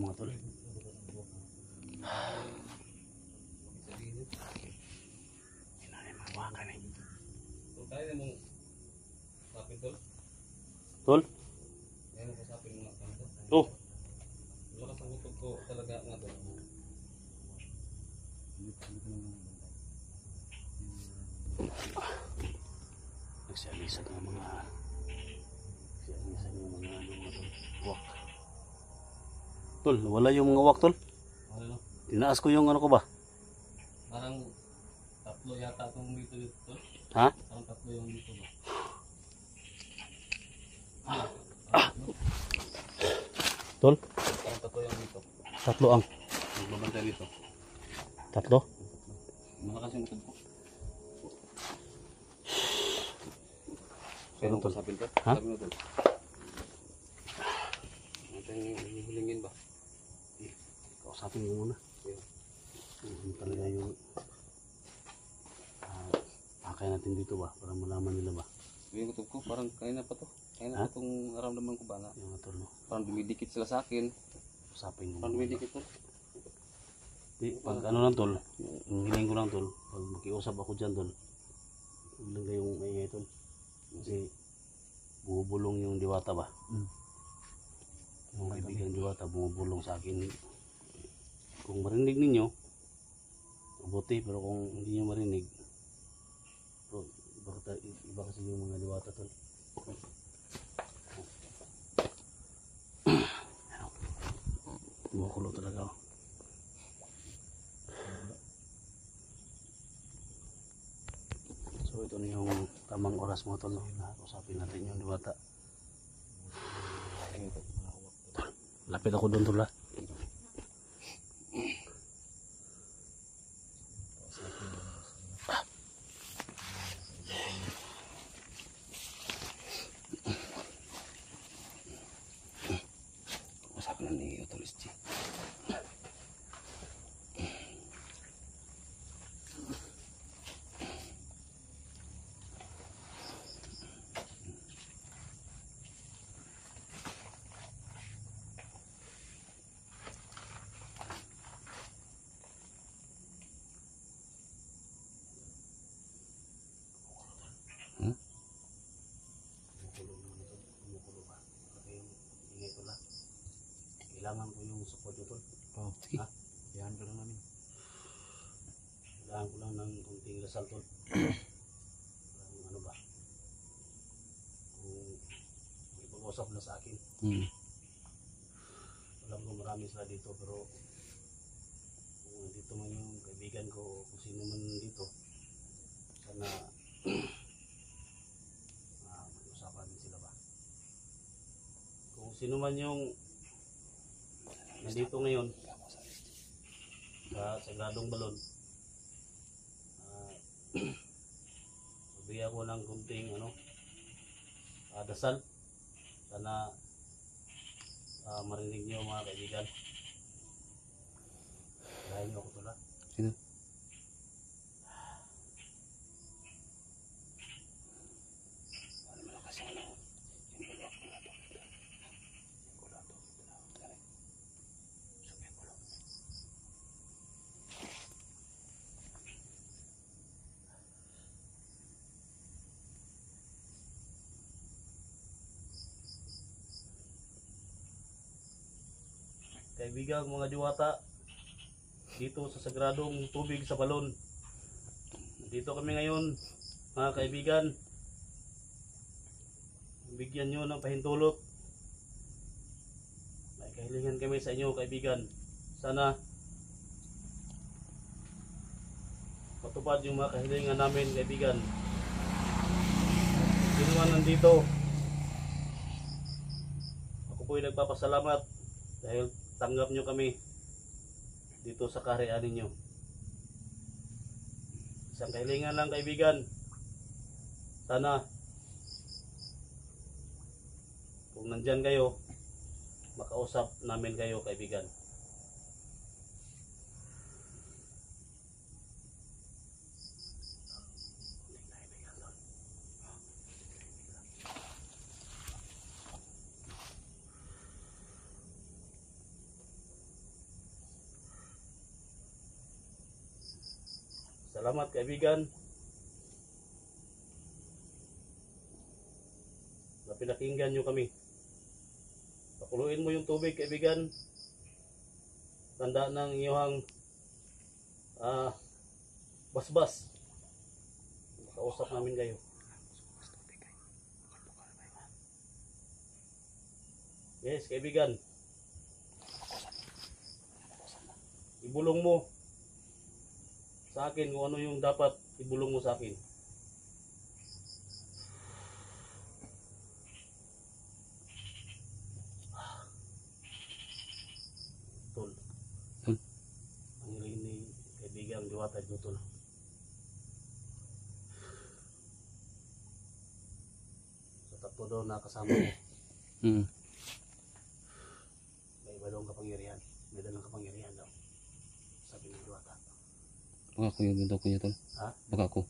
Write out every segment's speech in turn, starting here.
mga tol. Kaya mong sapin tol? Tol? Kaya mo ko sapin mga kanto? Oh! Lakas ang utog ko talaga nga tol. Nagsialisag ng mga wak. Tol, wala yung mga wak tol. Ano? Tinaas ko yung ano ko ba? Parang tatlo yata itong dito tol. Ha? Parang tatlo yung dito ba? Tol? Parang tatlo yung dito. Tatlo ang. Magbabantay dito. Tatlo? Malakas yung utog ko. Ano tol? Sapin tol? Ha? Sabi mo tol. Natin hulingin ba? Kausapin mo muna. Ano talaga yung pakay natin dito ba? Para malaman nila ba? Yung utog ko parang kanina pa to. Kanina pa itong naramdaman ko ba nga. Yung mga tol no? Parang dumidikit sila sa akin. Usapin mo Parang muna. dumidikit tol. Di, pag ano lang tol, ang hiling ko lang tol, pag makiusap ako dyan tol, huwag lang kayong maingay tol. Kasi bumubulong yung diwata ba? Yung kaibigan diwata bumubulong sa akin. Kung marinig ninyo, mabuti, pero kung hindi nyo marinig, bro, iba kasi yung mga diwata tol. Bumukulo talaga oh. So ito na yung tamang oras mga tol, no? Usapin natin yung diwata. Lapit ako doon tol ha. Usapin na ni Otolis G. Kailangan ko yung support nyo tol. Oh, sige. Ha? Yan ka lang namin. Kailangan ko lang ng kunting dasal tol. Ano ba? Kung may pag-usap na sa akin. Alam ko marami sila dito pero kung dito man yung kaibigan ko o kung sino man dito, sana mag-usapan din sila ba? Kung sino man yung nandito ngayon sa Sagradong Balon, bigyan ko ng kunting dasal. Sana marinig niyo mga kaibigan. Dahil niyo ako tula. Sino? Kaibigan mga diwata, dito sa Sagradong Tubig sa Balon. Dito kami ngayon mga kaibigan. Bigyan nyo ng pahintulot. May kahilingan kami sa inyo kaibigan. Sana matupad yung mga kahilingan namin kaibigan. Sino man nandito, ako po'y nagpapasalamat dahil tanggap nyo kami dito sa kaharian ninyo. Isang kahilingan lang kaibigan, sana kung nandyan kayo, makausap namin kayo kaibigan. Salamat kaibigan. Na pinakinggan nyo kami. Pakuluin mo yung tubig kaibigan. Tanda ng iyong basbas. Makausap namin kayo. Yes, kaibigan. Ibulong mo sa akin kung ano yung dapat ibulong mo sa akin. Tol. Ang hiling ni kaibigan Diwata ito, tol. Sa tatlo daw na kasama mo, may iba daw ang kapangyarihan. May dalang kapangyarihan daw. Sabi ni Diwata. Baka ako yung ginto ko niya tol. Ha? Baka ako.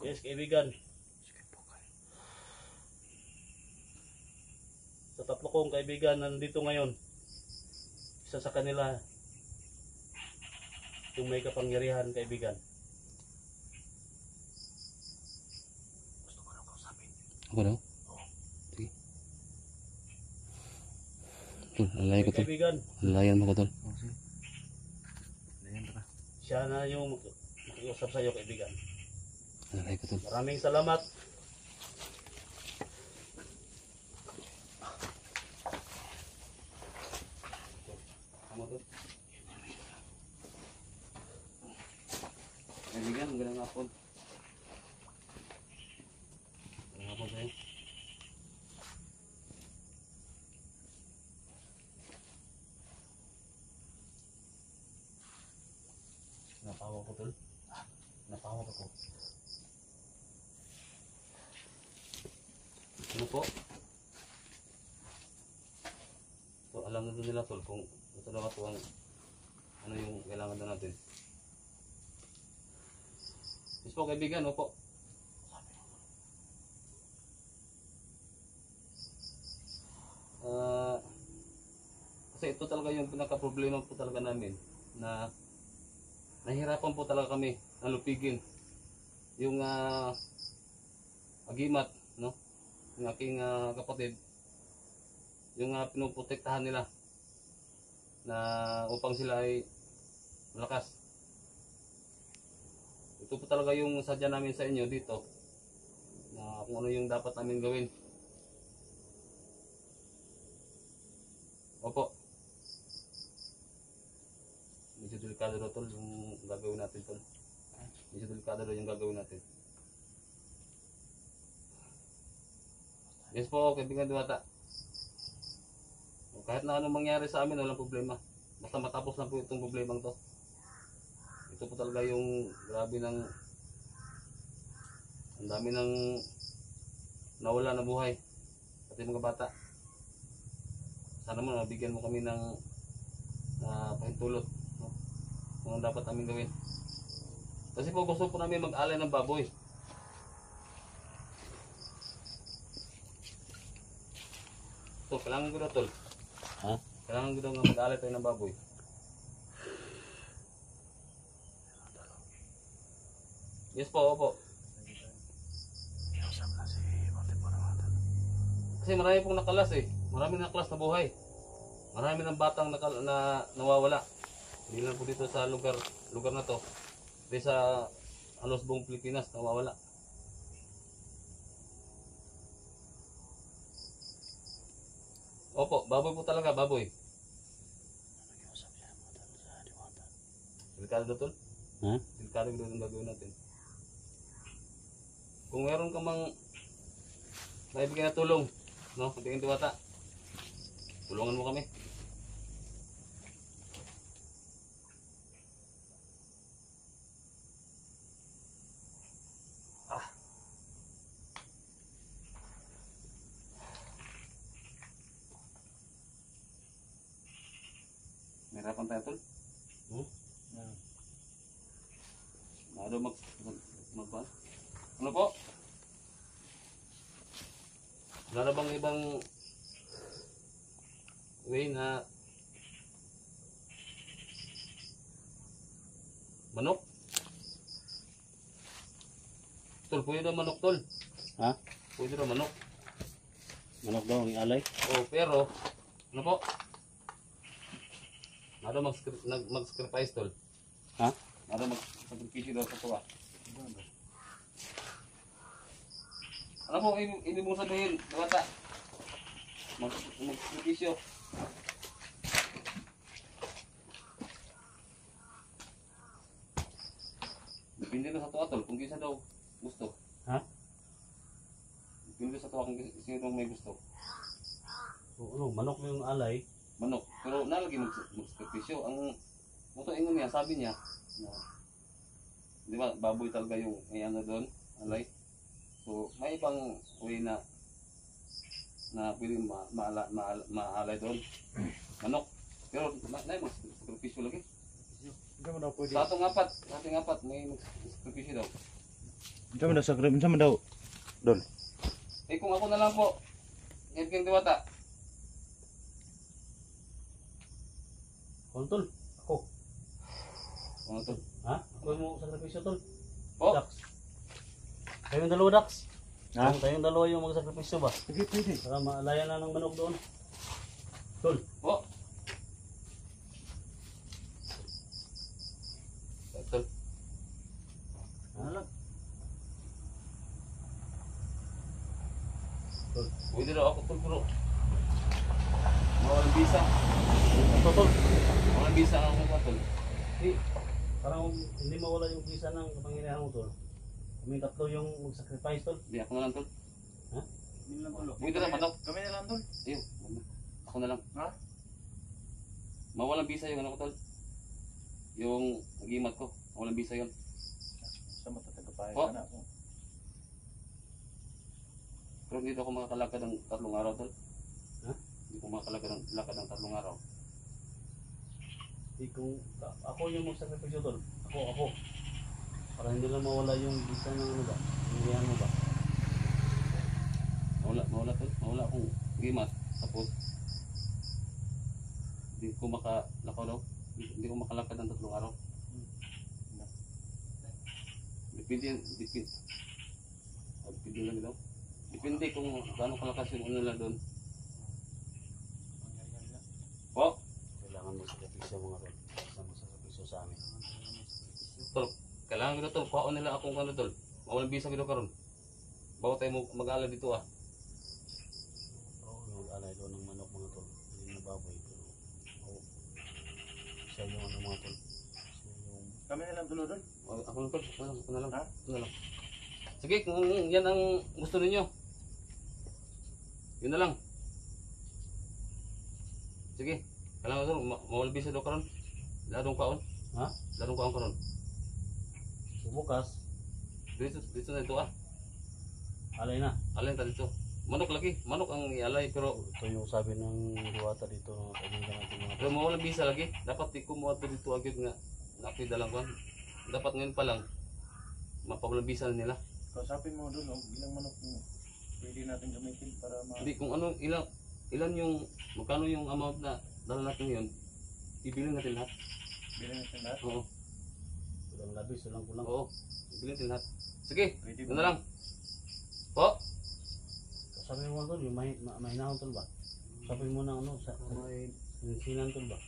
Yes, kaibigan. Sa tatlo kong kaibigan nandito ngayon, isa sa kanila yung may kapangyarihan, kaibigan. Gusto ko lang kausapin. Ako daw? Oo. Sige. Tol, alay ko Okay, tol. kaibigan, Alayan mo ko tol. siya na yung makiusap sa iyo, kaibigan. Alay ko tol. Maraming salamat. Tama to. Kaibigan, magandang hapon. Ano po sa'yo? Napawa ko, tol. Napawa ko. Ano po? So, alam na doon nila, tol, kung ito na ito ang ano yung kailangan na natin. Yes po, kaibigan, opo. Kasi ito talaga yung pinaka-problema po talaga namin, na nahihirapan po talaga kami na lupigin yung agimat, no? Yung aking kapatid, yung pinoprotektahan nila na upang sila ay malakas. Ito po talaga yung sadya namin sa inyo dito, na kung ano yung dapat namin gawin. Opo. Medyo delikado daw, tol, yung gagawin natin, tol. Medyo delikado daw yung gagawin natin. Yes po, kaibigan Diwata. Kahit na anong mangyari sa amin, walang problema. Basta matapos na po itong problemang to. Ito po talaga yung grabe ng ang dami ng nawala na buhay. Pati mga bata. Sana mo mabigyan mo kami ng pahintulot, no? Kung ano dapat namin gawin. Kasi po gusto po namin mag-alay ng baboy. So, kailangan ko na, tol. Ha? Kailangan ko na mag-alay tayo ng baboy. Yes po, opo. Kasi marami pong nakalas eh. Marami nakalas na buhay. Marami ng batang nawawala. Hindi lang po dito sa lugar na to. Hindi sa halos buong Pilipinas nawawala. Opo, baboy po talaga, baboy. Delikado na, tol. Ha? Delikado na yung gagawin natin. Kung meron ka mang maibigay na tulong, no? Kaibigan Diwata, tulungan mo kami. Mahirapan tayo, tol. Ano magpa? Ano po? Wala na bang ibang way na Manok. Tol, pwede na manok, tol. Ha? Pwede na manok. Manok daw ang alay. Oh, pero, ano po? Ano mag-sacrifice, tol? Ha? Ano mag-sacrifice daw sa tuwa? Ano po, ibig mong sabihin, Diwata? Mag-sacrifice. Depende na sa tuwa, tol, kung kisa daw gusto. Ha? Depende sa tuwa kung sino daw may gusto. So, ano, manok yung alay. Manok. Pero nalagi mag-sacrifice. Ang muto ingon niya, sabi niya, na, di ba, baboy talaga yung may ano doon, alay. So, may ibang way na pwede maalay doon. Manok. Pero na mag-sacrifice lagi. Hindi mo daw pwede. Sa atong apat, may mag-sacrifice daw. Hindi mo daw sakrim. Hindi mo daw. Dol. Eh kung ako na lang po, Edwin Diwata. Ano tol? Ako. Ano to? Ha? Ako mo sakripisyo tol. Po? Dax. Kayong dalawa Dax. Ha? Tayong dalawa yung magsakripisyo ba? Sige, pwede. Para maalayan na ng manok doon. Tol. Po? Tol. Ano lang? Tol. Pwede daw ako, tol, pero mawalang bisa. Ito tol. Mawalang bisa ang ako, tol. Hindi. Parang hindi mawala yung kisa ng kapangyarihan mo tol. Kami tatlo yung mag-sacrifice tol. Hindi, ako na lang, tol. Ha? Hindi lang tol. Pwede na, manok. Kami na lang tol. Ayun, ako na lang. Ha? Mawalang bisa yung ano ko, tol. Yung agimat ko. Mawalang bisa yun. Sa matatagapay Po? ka na ako. Pero hindi ako makakalakad ng 3 araw, tol. Ha? Hindi ko makakalakad ng 3 araw. Di kung ako yung magsakripisyo tol. Ako. Para hindi lang mawala yung kisa ng ano ba? Kapangyarihan mo ba? Mawala, tol. Mawala akong agimat. Tapos, hindi ko makalakaw daw. Hindi ko makalakad ng 3 araw. Depende lang daw. Depende kung gaano kalakas yung ano lang doon. Po? Kailangan magsakripisyo mga tol. Basta magsakripisyo sa amin. Tol, kailangan ko tol. Kuhaon nila akong ano tol. Mawalang bisa ko karon. Bago tayo mag-alala dito ah. Oo, mag-alay doon ng manok mga tol. Hindi na baboy. Pero, oo. Siya yung ano mga tol. Siya yung... Kami na lang tol. Ako lang tol. Ako na lang. Ha? Ako na lang. Sige, kung yan ang gusto ninyo. Yun na lang. Sige. Kailangan ko tol. Mawalang bisa daw karon. Ladong kaon. Ha? Ladong kaon karon. So bukas, Dito na ito ah. alay na. Alin ta dito. Manok lagi. Manok ang ialay pero Ito yung sabi ng diwata dito. Kailangan natin mga pero mawalang bisa lagi. Dapat di ko mo ato dito agad nga nakoy dalang kon. Dapat ngayon pa lang mapawalang bisa na nila. Kausapin mo doon, ilang manok mo pwede natin gamitin para Hindi kung ano ilan yung magkano yung amount na dala natin ngayon. Ibili natin lahat. bilhin natin lahat. Oo. Walang labis, walang kulang. Oo. Ibili natin lahat. Sige. Pwede Ito na lang. Po. Sabi mo tol, yung mahinahon tol ba? Sabi mo na ano, sa may sinsinan tol ba?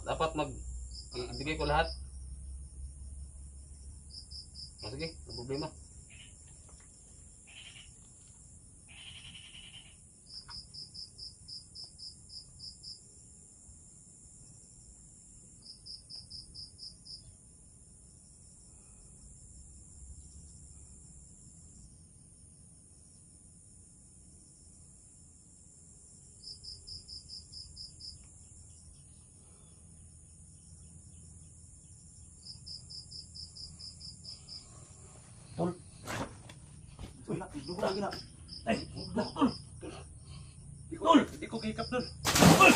Dapat ibigay ko lahat. Sige, no problema. Tol, Wala, dugo lagi na. ay, tol, Di ko kikap doon. tol,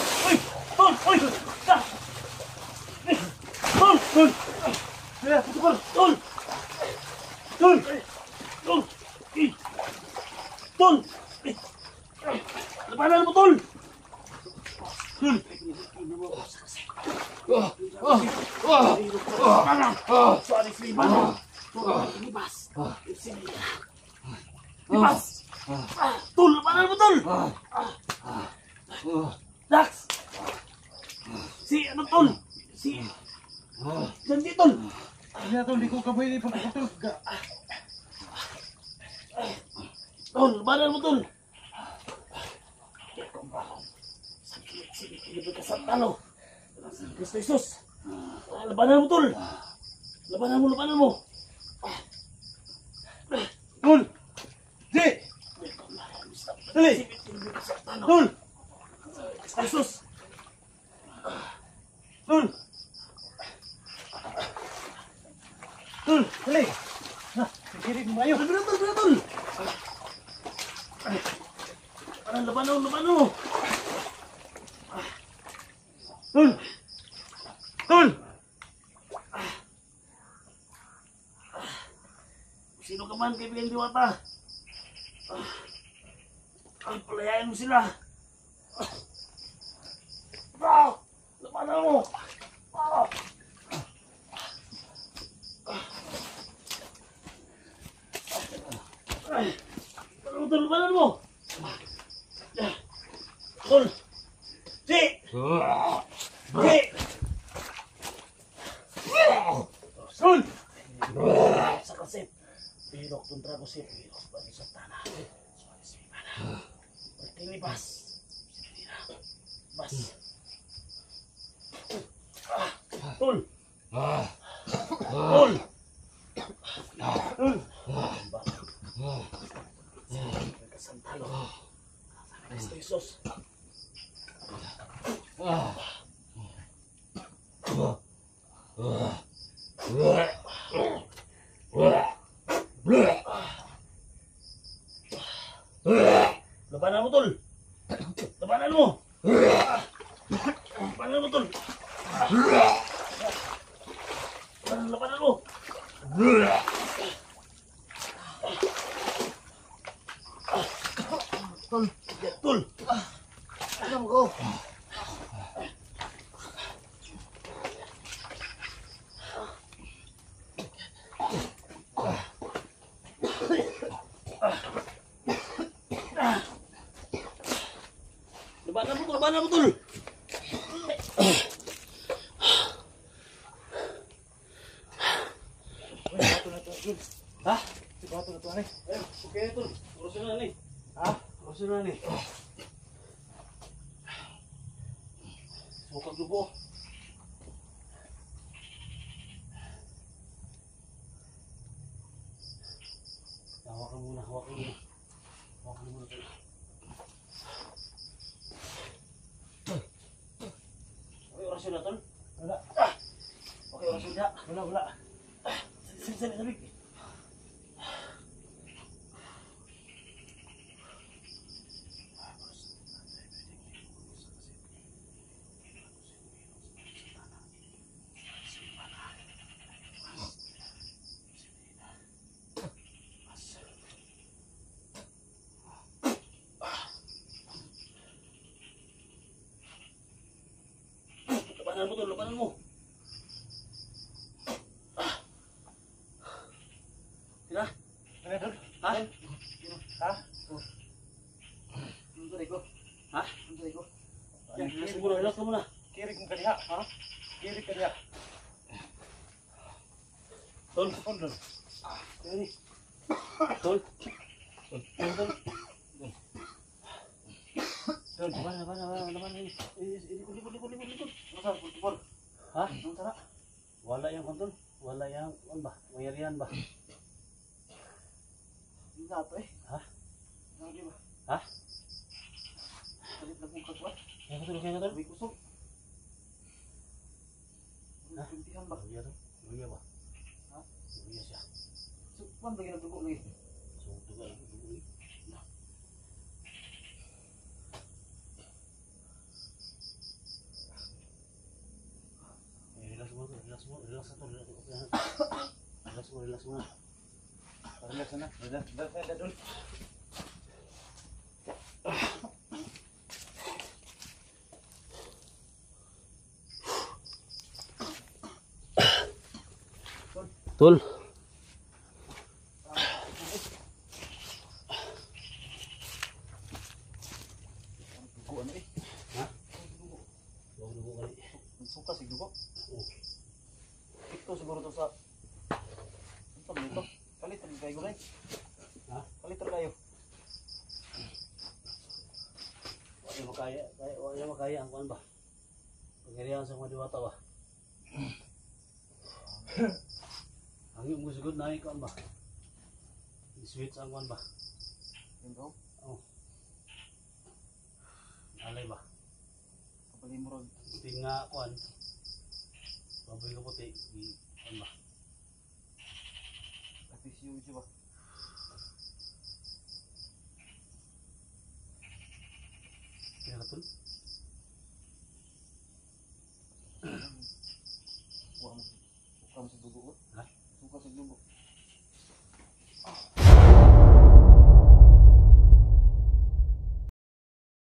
tol, tol, Kaya, putukol. tol, tol, tol, tol, labanan mo tol, tol, Sorry, Sliman. Libas. Libas. Tul, labanan mo, Tul. Dax. Si, ano, Tul? Si... Diyan di, Tul. Hindi na tol, di ko kamay ni pagkakatol. Tul, labanan mo, Tul. Sige, ka sa talo. Kristo Jesus. Labanan mo, Tul. Labanan mo. Tol! Di! Dali! Tol! Jesus. Tol! Tol! Dali! Ha! Sikirin mo kayo! Tul. Labanan mo. Tol! Tol! Sino ka man, kaibigan Diwata? Palayain mo sila. Labanan mo. Labanan mo. Tol. Si. Tol! Sa kasip. Pilok kontra ko si Pilok. Bagi sa tanah. Suara si mana. Bertini bas. Bas. Tul. Tul. Kasantalo. Kristo Jesus. Labanan mo, Tul. Labanan mo. Labanan mo, Tul. Labanan mo. Tul. Ano mo ko? Labanan mo, Tul. Ha? Si Bato na to, ani. Okay, Tul. Urusin na ni. Ha? Urusin na ni. Sukag lubo. Hawakan muna. Tul. Okay, orasyon na, Tul. Wala. Okay, orasyon na. Wala. Sabik. Labanan mo. Sila? Ano, Tol? Ha? Ha? Ano tadi ko? Ha? Ano tadi ko? Yan, Relax ka muna. kirik mo kaniha. Ha? Kirik kaniha. Tol. Tol, Tol. Ini. Tol. Tol. Laban ini. Likod. Masa, pulpul. Ha? Ang tara. Wala yang kontrol. Wala yang ba? Mayarian ba? Hindi na ito eh. Ha? Hindi ba? Ha? Salit na kong kaswa. Kaya tol. May kusog. Ha? Pintihan ba? Luya to. Luya ba? Ha? Luya siya. So, paano ba ginagawa lagi? So, tugal. Relax na to. Relax mo. Relax na. Relax na, Tol. Tol. Dugo ano eh. Ha? Dugo. Dugo kali. Suka si dugo. Oh. Ito siguro to sa... Ano tawag nito? Kalitan kayo gulay. Ha? Kalitan kayo. Wala makaya ang kuan ba? Pagkariyan sa mga diwata ba? Ang yung musugod na kuan ba? Sweet ang kuan ba? Yung daw. Oh. Alay ba? Kapalimurag. Ting nga kuan. Baboy ka puti. Kuan ba? Kapisyo siya ba? Kaya ka tol?